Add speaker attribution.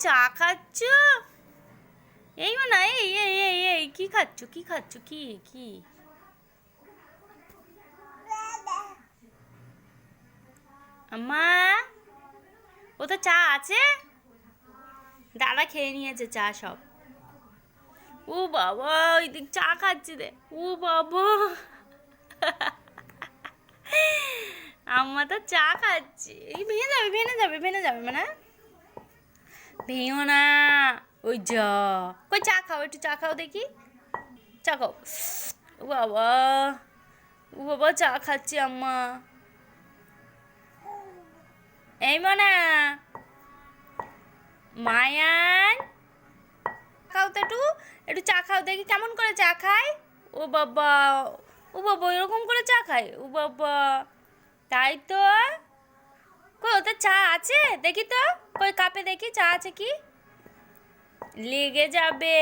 Speaker 1: চা খাচ্ছ? এই না, এই এই এই এই কি খাচ্ছ, কি খাচ্ছ, কি কি? আম্মা, ও তো চা আছে, দাদা খেয়ে নিয়েছে চা সব। ও বাবা, ওই দিক চা খাচ্ছে রে। ও বাবা, আম্মা তো চা খাচ্ছে। এই ভেঙে যাবে, ভেঙে যাবে, ভেঙে যাবে মানে ভেঙো না। ওই যা, কই চা খাও, একটু চা খাও দেখি, চা খাও। ও বাবা, ও বাবা চা খাচ্ছে আম্মা। এই মনা, মায়ান, খাও তো একটু, একটু চা খাও দেখি কেমন করে চা খায়। ও বাবা, ও বাবা এরকম করে চা খায়, ও বাবা, তাই তো। কই ওতে চা আছে দেখি তো, কই কাপে দেখি চা আছে কি, লেগে যাবে।